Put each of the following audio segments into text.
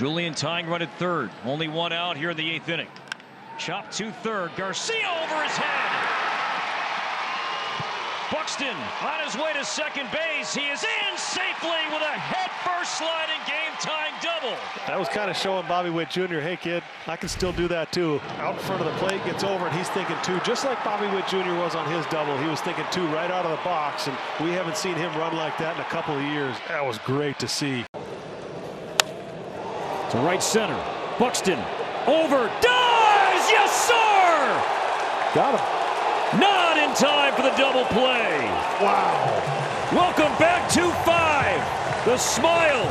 Julian tying run at third. Only one out here in the 8th inning. Chop to third. Garcia over his head. Buxton on his way to second base. He is in safely with a head-first sliding game-tying double. That was kind of showing Bobby Witt Jr., hey kid, I can still do that too. Out in front of the plate, gets over, and he's thinking two, just like Bobby Witt Jr. was on his double. He was thinking two right out of the box, and we haven't seen him run like that in a couple of years. That was great to see. To right center. Buxton over. Dives! Yes, sir! Got him. Not in time for the double play. Wow. Welcome back to 5. The smile,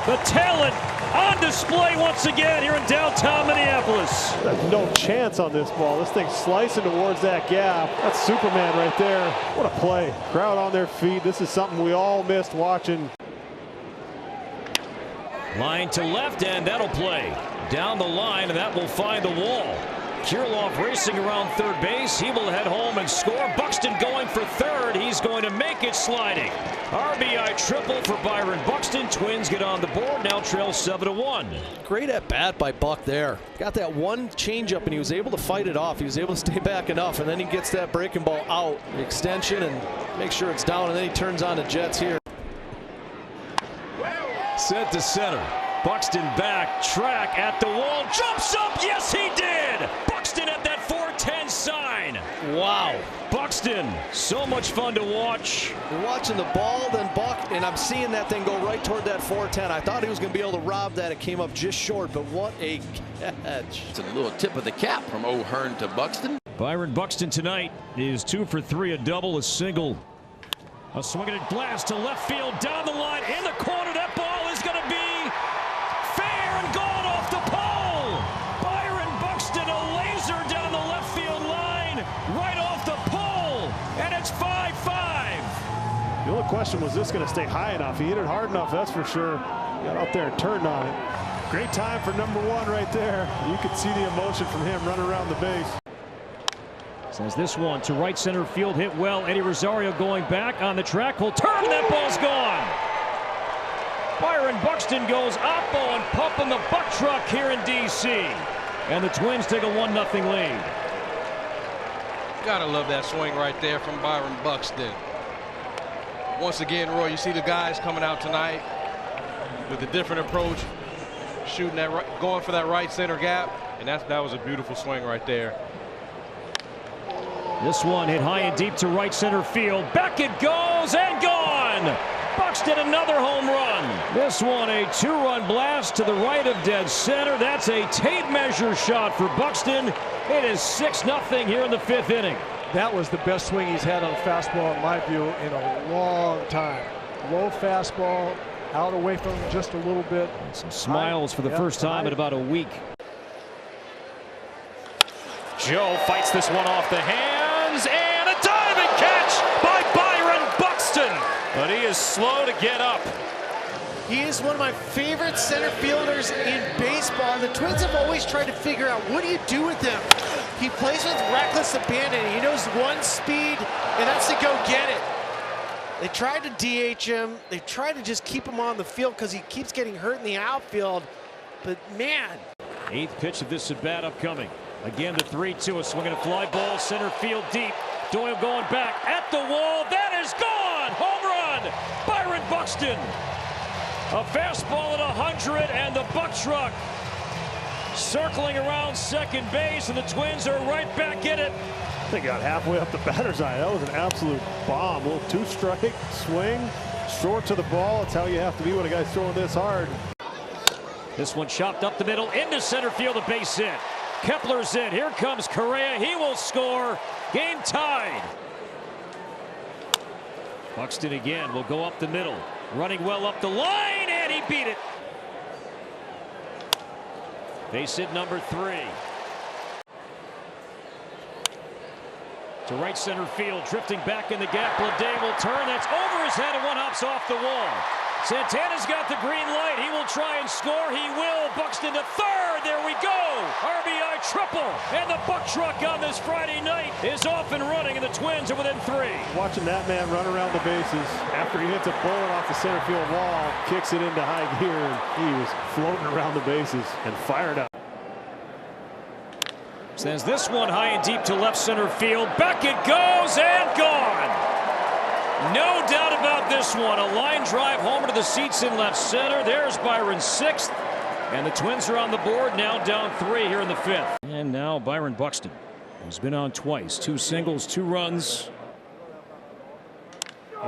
the talent on display once again here in downtown Minneapolis. There's no chance on this ball. This thing's slicing towards that gap. That's Superman right there. What a play. Crowd on their feet. This is something we all missed watching. Line to left, and that'll play. Down the line, and that will find the wall. Kirilloff racing around third base. He will head home and score. Buxton going for third. He's going to make it sliding. RBI triple for Byron Buxton. Twins get on the board. Now trail 7-1. Great at bat by Buck there. Got that one changeup and he was able to fight it off. He was able to stay back enough, and then he gets that breaking ball out, the extension, and make sure it's down, and then he turns on the Jets here. Set to center. Buxton back, track at the wall, jumps up, yes he did! Buxton at that 410 sign. Wow. Buxton, so much fun to watch. You're watching the ball, then Buck, and I'm seeing that thing go right toward that 410. I thought he was going to be able to rob that. It came up just short, but what a catch. It's a little tip of the cap from O'Hearn to Buxton. Byron Buxton tonight is 2 for 3, a double, a single. A swinging blast to left field, down the line, in the corner. That ball is going to be fair and gone off the pole. Byron Buxton, a laser down the left field line, right off the pole, and it's 5-5. The only question was this going to stay high enough. He hit it hard enough, that's for sure. Got out there and turned on it. Great time for number 1 right there. You could see the emotion from him running around the base. Says this one to right center field, hit well. Eddie Rosario going back on the track. He'll turn, that ball's gone. Byron Buxton goes oppo and pumping the buck truck here in D.C. And the Twins take a 1-0 lead. Gotta love that swing right there from Byron Buxton. Once again, Roy, you see the guys coming out tonight with a different approach, shooting that right, going for that right center gap, and that was a beautiful swing right there. This one hit high and deep to right center field. Back it goes and gone. Buxton another home run. This one a 2-run blast to the right of dead center. That's a tape measure shot for Buxton. It is 6-0 here in the 5th inning. That was the best swing he's had on a fastball in my view in a long time. Low fastball, out away from him just a little bit. And some smiles for the first time in about a week. Joe fights this one off the hands, and a diving catch by Byron Buxton. But he is slow to get up. He is one of my favorite center fielders in baseball. The Twins have always tried to figure out, what do you do with him? He plays with reckless abandon. He knows one speed, and that's to go get it. They tried to DH him. They tried to just keep him on the field because he keeps getting hurt in the outfield. But man. 8th pitch of this at-bat upcoming. Again, the 3-2, a swinging a fly ball, center field deep. Doyle going back at the wall. That is gone! Home run! Byron Buxton. A fastball at 100, and the buck truck circling around second base, and the Twins are right back in it. They got halfway up the batter's eye. That was an absolute bomb. A little 2-strike swing, short to the ball. That's how you have to be when a guy's throwing this hard. This one chopped up the middle into center field, a base hit. Kepler's in. Here comes Correa. He will score. Game tied. Buxton again will go up the middle. Running well up the line, and he beat it. Base hit number 3. To right center field, drifting back in the gap. Bleday will turn. That's over his head, and one hops off the wall. Santana's got the green light. He will try and score. He will. Buxton to third. There we go. RBI triple. And the buck truck on this Friday night is off and running, and the Twins are within 3. Watching that man run around the bases after he hits a bullet off the center field wall, kicks it into high gear, and he was floating around the bases and fired up. Sends this one high and deep to left center field. Back it goes and gone. No doubt about this one. A line drive homer to the seats in left center. There's Byron's 6th. And the Twins are on the board now, down 3 here in the 5th. And now Byron Buxton, who's been on twice. 2 singles, 2 runs.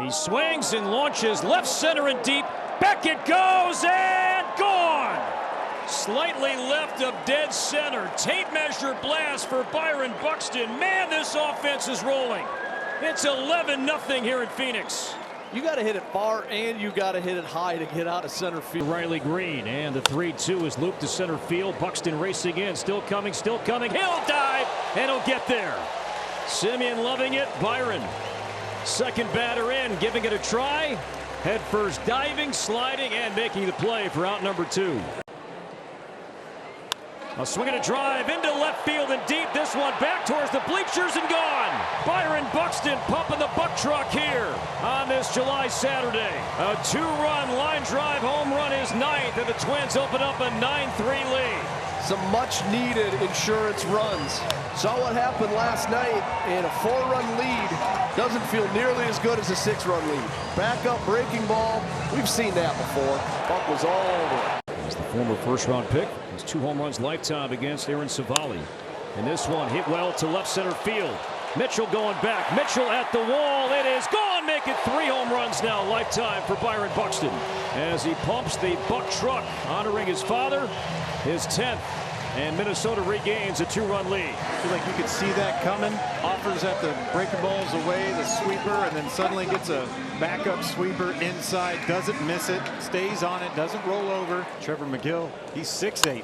He swings and launches left center and deep. Back it goes and gone. Slightly left of dead center. Tape measure blast for Byron Buxton. Man, this offense is rolling. It's 11-0 here in Phoenix. You got to hit it far and you got to hit it high to get out of center field. Riley Green, and the 3-2 is looped to center field. Buxton racing in, still coming, still coming. He'll dive and he'll get there. Simeon loving it. Byron, second batter in, giving it a try. Head first diving, sliding, and making the play for out number 2. A swing and a drive into left field and deep. This one back towards the bleachers and gone. Byron Buxton pumping the buck truck here on this July Saturday. A 2-run line drive home run is 9th, and the Twins open up a 9-3 lead. Some much needed insurance runs. Saw what happened last night, and a 4-run lead doesn't feel nearly as good as a 6-run lead. Back up breaking ball. We've seen that before. Buck was all over it. He's the former first-round pick. His 2 home runs lifetime against Aaron Savali. And this one hit well to left center field. Mitchell going back. Mitchell at the wall. It is gone. Make it 3 home runs now lifetime for Byron Buxton as he pumps the buck truck, honoring his father, his 10th. And Minnesota regains a 2-run lead. I feel like you could see that coming. Offers at the breaking balls away, the sweeper, and then suddenly gets a backup sweeper inside, doesn't miss it, stays on it, doesn't roll over. Trevor McGill, he's 6'8".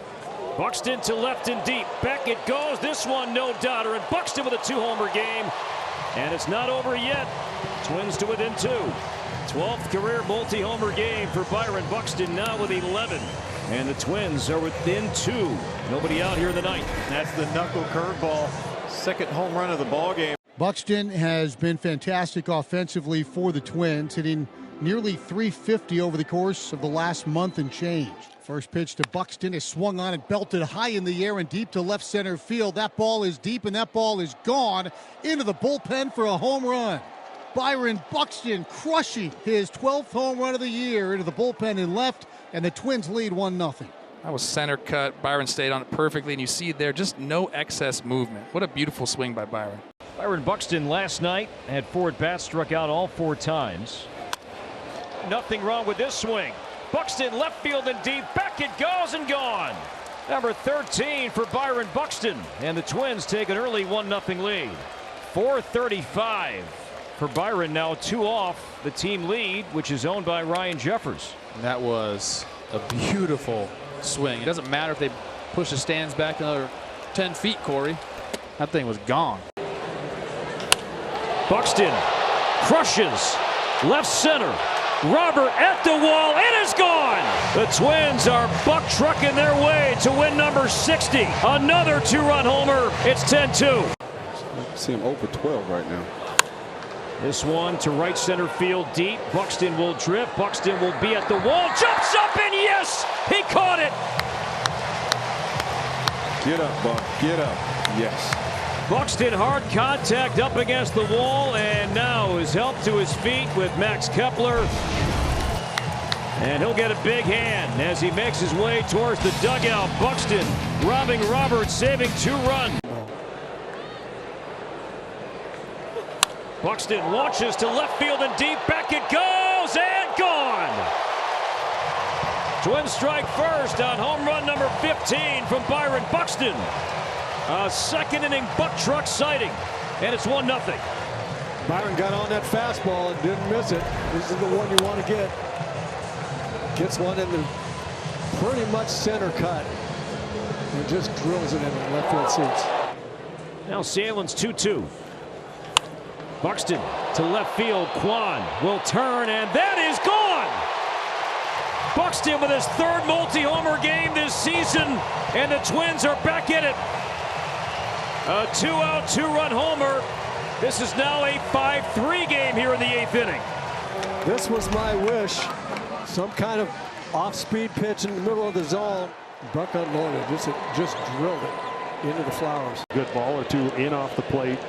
Buxton to left and deep. Back it goes. This one no doubter. And Buxton with a 2-homer game. And it's not over yet. Twins to within 2. 12th career multi-homer game for Byron Buxton, now with 11. And the Twins are within 2. Nobody out here in the 9th. That's the knuckle curveball. 2nd home run of the ball game. Buxton has been fantastic offensively for the Twins, hitting nearly .350 over the course of the last month and change. First pitch to Buxton is swung on and belted high in the air and deep to left center field. That ball is deep and that ball is gone into the bullpen for a home run. Byron Buxton crushing his 12th home run of the year into the bullpen in left, and the Twins lead 1-0. That was center cut. Byron stayed on it perfectly, and you see there just no excess movement. What a beautiful swing by Byron. Byron Buxton last night had 4 at-bats, struck out all 4 times. Nothing wrong with this swing. Buxton left field and deep. Back it goes and gone. Number 13 for Byron Buxton, and the Twins take an early 1-0 lead. 4:35 for Byron, now 2 off the team lead, which is owned by Ryan Jeffers. That was a beautiful swing. It doesn't matter if they push the stands back another 10 feet, Corey. That thing was gone. Buxton crushes left center. Robert at the wall. It is gone. The Twins are buck trucking their way to win number 60. Another 2-run homer. It's 10-2. See him over 12 right now. This one to right center field deep. Buxton will drift. Buxton will be at the wall. Jumps up and yes, he caught it. Get up, Buck. Get up. Yes. Buxton hard contact up against the wall, and now is helped to his feet with Max Kepler. And he'll get a big hand as he makes his way towards the dugout. Buxton robbing Roberts, saving 2 runs. Buxton launches to left field and deep. Back it goes and gone. Twins strike first on home run number 15 from Byron Buxton. A 2nd inning buck truck sighting, and it's 1-0. Byron got on that fastball and didn't miss it. This is the one you want to get. Gets one in the pretty much center cut and just drills it in the left field seats. Now Salen's 2-2. Buxton to left field. Kwan will turn, and that is gone. Buxton with his third multi-homer game this season, and the Twins are back in it. A 2-out, 2-run homer. This is now a 5-3 game here in the 8th inning. This was my wish. Some kind of off-speed pitch in the middle of the zone. Buck unloaded. Just drilled it into the flowers. Good ball or two in off the plate.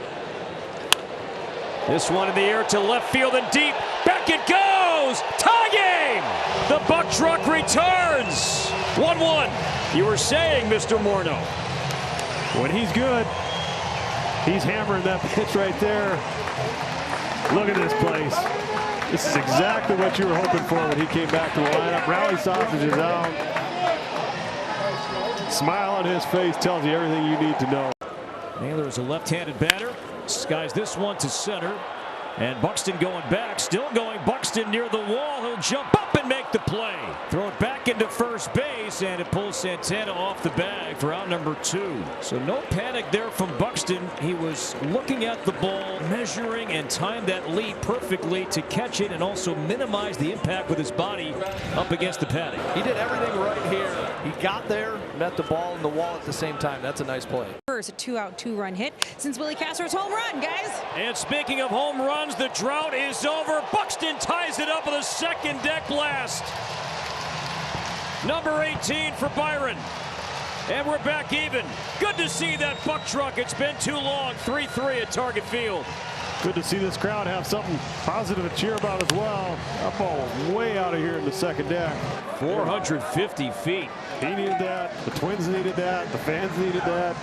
This one in the air to left field and deep. Back it goes! Tie game! The Buck truck returns. 1-1. You were saying, Mr. Morneau. When he's good, he's hammering that pitch right there. Look at this place. This is exactly what you were hoping for when he came back to the lineup. Rally sausage is out. Smile on his face tells you everything you need to know. Naylor is a left-handed batter. Skies this one to center. And Buxton going back, still going. Buxton near the wall. He'll jump up and make the play. Throw it back into first base, and it pulls Santana off the bag for out number 2. So no panic there from Buxton. He was looking at the ball, measuring, and timed that leap perfectly to catch it and also minimize the impact with his body up against the padding. He did everything right here. He got there, met the ball and the wall at the same time. That's a nice play. First, a 2-out, 2-run hit since Willie Castro's home run, guys. And speaking of home runs, the drought is over. Buxton ties it up with a second deck blast. Number 18 for Byron. And we're back even. Good to see that Buck truck. It's been too long. 3-3 at Target Field. Good to see this crowd have something positive to cheer about as well. That ball was way out of here in the second deck. 450 feet. He needed that. The Twins needed that. The fans needed that.